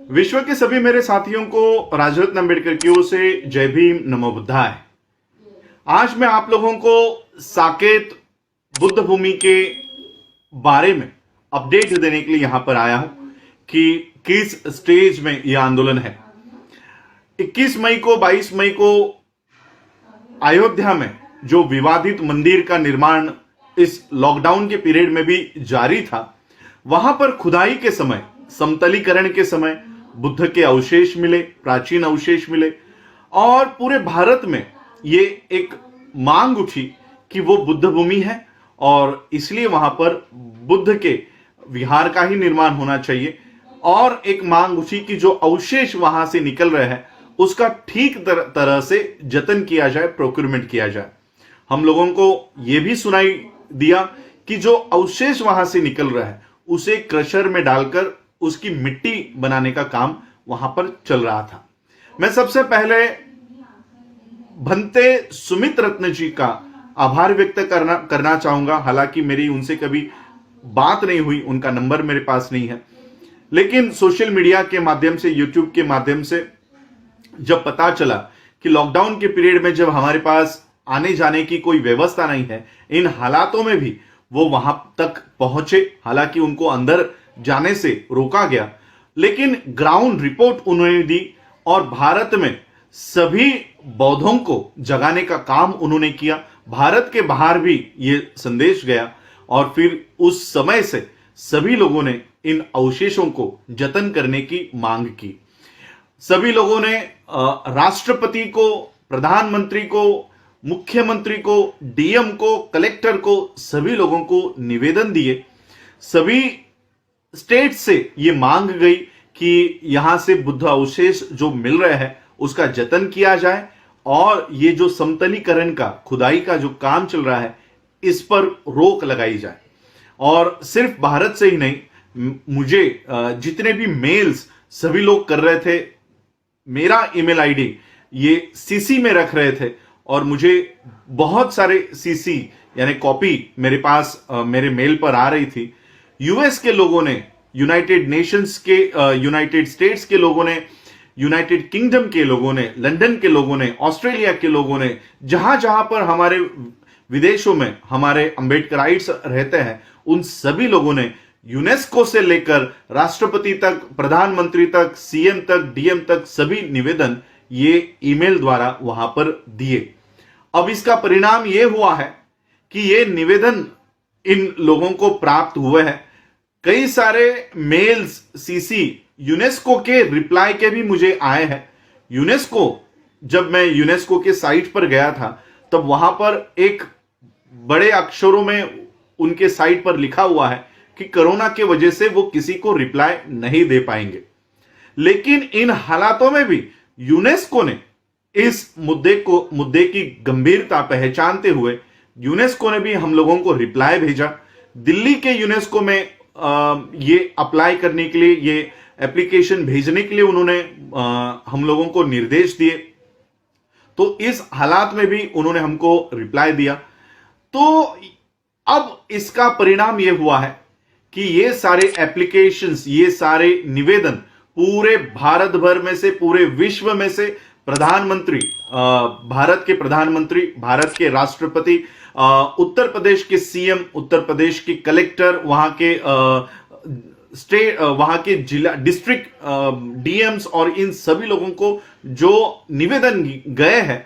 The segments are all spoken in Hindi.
विश्व के सभी मेरे साथियों को राजरत्न अम्बेडकर की ओर से जय भीम, नमो बुद्धाय। आज मैं आप लोगों को साकेत बुद्ध भूमि के बारे में अपडेट देने के लिए यहां पर आया हूं कि किस स्टेज में यह आंदोलन है। 21 मई को 22 मई को अयोध्या में जो विवादित मंदिर का निर्माण इस लॉकडाउन के पीरियड में भी जारी था, वहां पर खुदाई के समय, समतलीकरण के समय बुद्ध के अवशेष मिले, प्राचीन अवशेष मिले और पूरे भारत में ये एक मांग उठी कि वो बुद्ध भूमि है और इसलिए वहां पर बुद्ध के विहार का ही निर्माण होना चाहिए। और एक मांग उठी कि जो अवशेष वहां से निकल रहे हैं उसका ठीक तरह से जतन किया जाए, प्रोक्योरमेंट किया जाए। हम लोगों को यह भी सुनाई दिया कि जो अवशेष वहां से निकल रहा है उसे क्रशर में डालकर उसकी मिट्टी बनाने का काम वहां पर चल रहा था। मैं सबसे पहले भंते सुमित रत्न जी का आभार व्यक्त करना चाहूंगा। हालांकि मेरी उनसे कभी बात नहीं हुई, उनका नंबर मेरे पास नहीं है, लेकिन सोशल मीडिया के माध्यम से, यूट्यूब के माध्यम से जब पता चला कि लॉकडाउन के पीरियड में जब हमारे पास आने जाने की कोई व्यवस्था नहीं है, इन हालातों में भी वो वहां तक पहुंचे। हालांकि उनको अंदर जाने से रोका गया, लेकिन ग्राउंड रिपोर्ट उन्होंने दी और भारत में सभी बौद्धों को जगाने का काम उन्होंने किया। भारत के बाहर भी ये संदेश गया और फिर उस समय से सभी लोगों ने इन अवशेषों को जतन करने की मांग की। सभी लोगों ने राष्ट्रपति को, प्रधानमंत्री को, मुख्यमंत्री को, डीएम को, कलेक्टर को, सभी लोगों को निवेदन दिए। सभी स्टेट से ये मांग गई कि यहां से बुद्ध अवशेष जो मिल रहे हैं उसका जतन किया जाए और ये जो समतलीकरण का, खुदाई का जो काम चल रहा है इस पर रोक लगाई जाए। और सिर्फ भारत से ही नहीं, मुझे जितने भी मेल्स सभी लोग कर रहे थे, मेरा ईमेल आईडी ये सीसी में रख रहे थे और मुझे बहुत सारे सीसी यानी कॉपी मेरे पास मेरे मेल पर आ रही थी। यूएस के लोगों ने, यूनाइटेड नेशंस के, यूनाइटेड स्टेट्स के लोगों ने, यूनाइटेड किंगडम के लोगों ने, लंदन के लोगों ने, ऑस्ट्रेलिया के लोगों ने, जहां जहां पर हमारे विदेशों में हमारे अंबेडकराइट्स रहते हैं, उन सभी लोगों ने यूनेस्को से लेकर राष्ट्रपति तक, प्रधानमंत्री तक, सीएम तक, डीएम तक सभी निवेदन ये ईमेल द्वारा वहां पर दिए। अब इसका परिणाम यह हुआ है कि ये निवेदन इन लोगों को प्राप्त हुए हैं। कई सारे मेल्स, सीसी यूनेस्को के रिप्लाई के भी मुझे आए हैं। यूनेस्को, जब मैं यूनेस्को के साइट पर गया था तब वहां पर एक बड़े अक्षरों में उनके साइट पर लिखा हुआ है कि कोरोना की वजह से वो किसी को रिप्लाई नहीं दे पाएंगे। लेकिन इन हालातों में भी यूनेस्को ने इस मुद्दे की गंभीरता पहचानते हुए यूनेस्को ने भी हम लोगों को रिप्लाई भेजा। दिल्ली के यूनेस्को में ये अप्लाई करने के लिए, ये एप्लीकेशन भेजने के लिए उन्होंने हम लोगों को निर्देश दिए। तो इस हालात में भी उन्होंने हमको रिप्लाई दिया। तो अब इसका परिणाम यह हुआ है कि ये सारे एप्लीकेशंस, ये सारे निवेदन पूरे भारत भर में से, पूरे विश्व में से प्रधानमंत्री, भारत के प्रधानमंत्री, भारत के राष्ट्रपति, उत्तर प्रदेश के सीएम, उत्तर प्रदेश के कलेक्टर, वहां के स्टेट, वहां के जिला, डिस्ट्रिक्ट डीएम्स और इन सभी लोगों को जो निवेदन गए हैं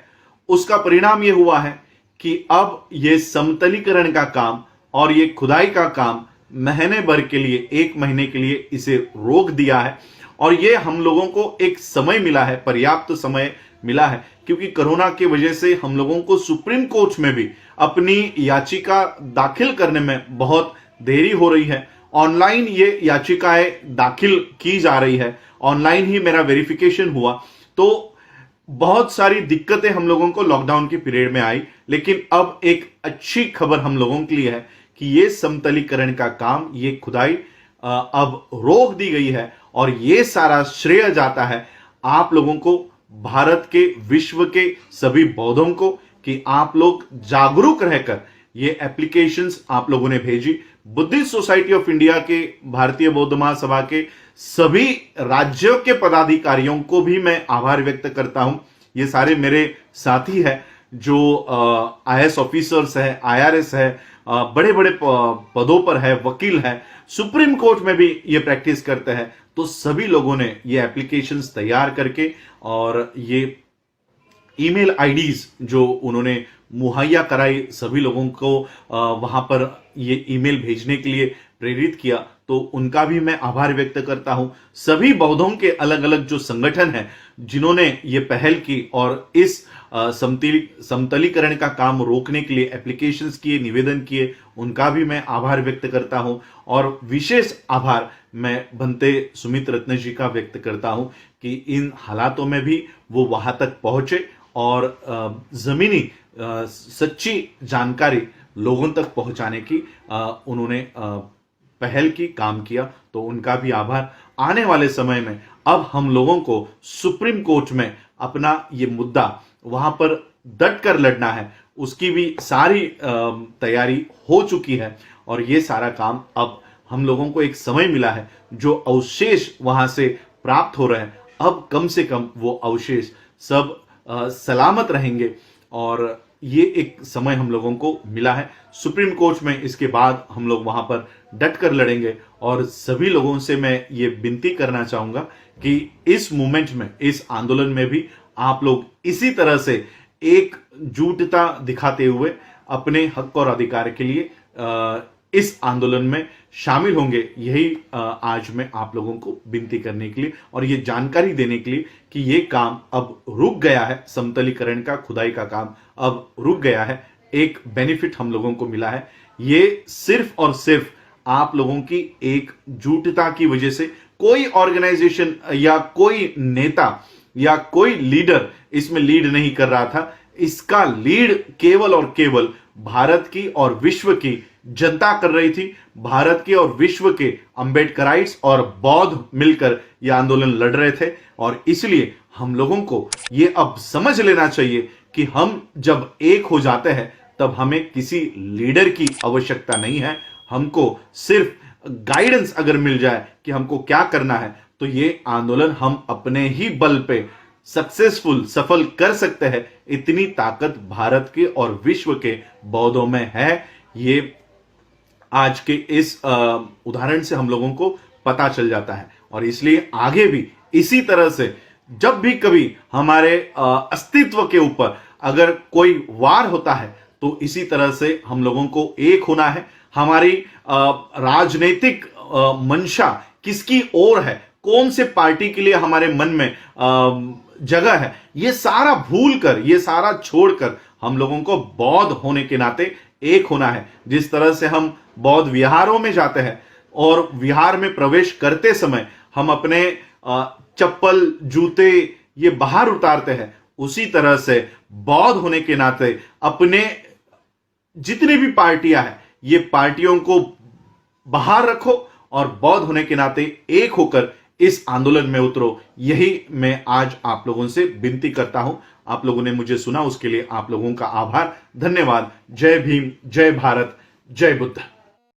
उसका परिणाम यह हुआ है कि अब यह समतलीकरण का काम और ये खुदाई का काम महीने भर के लिए, 1 महीने के लिए इसे रोक दिया है। और ये हम लोगों को एक समय मिला है, पर्याप्त समय मिला है, क्योंकि कोरोना की वजह से हम लोगों को सुप्रीम कोर्ट में भी अपनी याचिका दाखिल करने में बहुत देरी हो रही है। ऑनलाइन ये याचिकाएं दाखिल की जा रही है, ऑनलाइन ही मेरा वेरिफिकेशन हुआ। तो बहुत सारी दिक्कतें हम लोगों को लॉकडाउन के पीरियड में आई, लेकिन अब एक अच्छी खबर हम लोगों के लिए है कि ये समतलीकरण का काम, ये खुदाई अब रोक दी गई है और ये सारा श्रेय जाता है आप लोगों को, भारत के, विश्व के सभी बौद्धों को, कि आप लोग जागरूक रहकर ये एप्लीकेशंस आप लोगों ने भेजी। बुद्धिस्ट सोसाइटी ऑफ इंडिया के, भारतीय बौद्ध महासभा के सभी राज्यों के पदाधिकारियों को भी मैं आभार व्यक्त करता हूं। ये सारे मेरे साथी हैं जो आईएएस ऑफिसर्स है, आईआरएस है, बड़े बड़े पदों पर है, वकील है, सुप्रीम कोर्ट में भी ये प्रैक्टिस करते हैं। तो सभी लोगों ने ये एप्लीकेशंस तैयार करके और ये ईमेल आईडीज जो उन्होंने मुहैया कराई, सभी लोगों को वहां पर ये ईमेल भेजने के लिए प्रेरित किया, तो उनका भी मैं आभार व्यक्त करता हूं। सभी बौद्धों के अलग अलग जो संगठन हैं जिन्होंने ये पहल की और इस समतलीकरण का काम रोकने के लिए एप्लीकेशंस किए, निवेदन किए, उनका भी मैं आभार व्यक्त करता हूं। और विशेष आभार मैं बनते सुमित रत्न जी का व्यक्त करता हूं कि इन हालातों में भी वो वहां तक पहुंचे और जमीनी सच्ची जानकारी लोगों तक पहुंचाने की उन्होंने पहल की, काम किया, तो उनका भी आभार। आने वाले समय में अब हम लोगों को सुप्रीम कोर्ट में अपना ये मुद्दा वहां पर डट कर लड़ना है, उसकी भी सारी तैयारी हो चुकी है और ये सारा काम अब हम लोगों को एक समय मिला है, जो अवशेष वहां से प्राप्त हो रहे हैं, अब कम से कम वो अवशेष सब सलामत रहेंगे और ये एक समय हम लोगों को मिला है। सुप्रीम कोर्ट में इसके बाद हम लोग वहां पर डट कर लड़ेंगे और सभी लोगों से मैं ये विनती करना चाहूंगा कि इस मूवमेंट में, इस आंदोलन में भी आप लोग इसी तरह से एकजुटता दिखाते हुए अपने हक और अधिकार के लिए इस आंदोलन में शामिल होंगे। यही आज मैं आप लोगों को विनती करने के लिए और ये जानकारी देने के लिए कि ये काम अब रुक गया है, समतलीकरण का, खुदाई का काम अब रुक गया है। एक बेनिफिट हम लोगों को मिला है, ये सिर्फ और सिर्फ आप लोगों की एकजुटता की वजह से। कोई ऑर्गेनाइजेशन या कोई नेता या कोई लीडर इसमें लीड नहीं कर रहा था, इसका लीड केवल और केवल भारत की और विश्व की जनता कर रही थी। भारत के और विश्व के अंबेडकराइट्स और बौद्ध मिलकर यह आंदोलन लड़ रहे थे और इसलिए हम लोगों को यह अब समझ लेना चाहिए कि हम जब एक हो जाते हैं तब हमें किसी लीडर की आवश्यकता नहीं है। हमको सिर्फ गाइडेंस अगर मिल जाए कि हमको क्या करना है, तो ये आंदोलन हम अपने ही बल पे सफल कर सकते हैं। इतनी ताकत भारत के और विश्व के बौद्धों में है। ये आज के इस उदाहरण से हम लोगों को पता चल जाता है और इसलिए आगे भी इसी तरह से जब भी कभी हमारे अस्तित्व के ऊपर अगर कोई वार होता है तो इसी तरह से हम लोगों को एक होना है। हमारी राजनीतिक मंशा किसकी ओर है, कौन से पार्टी के लिए हमारे मन में जगह है, ये सारा भूल कर, ये सारा छोड़कर हम लोगों को बौद्ध होने के नाते एक होना है। जिस तरह से हम बौद्ध विहारों में जाते हैं और विहार में प्रवेश करते समय हम अपने चप्पल, जूते ये बाहर उतारते हैं, उसी तरह से बौद्ध होने के नाते अपने जितनी भी पार्टियां हैं, ये पार्टियों को बाहर रखो और बौद्ध होने के नाते एक होकर इस आंदोलन में उतरो। यही मैं आज आप लोगों से विनती करता हूं। आप लोगों ने मुझे सुना, उसके लिए आप लोगों का आभार, धन्यवाद। जय भीम, जय भारत, जय बुद्ध।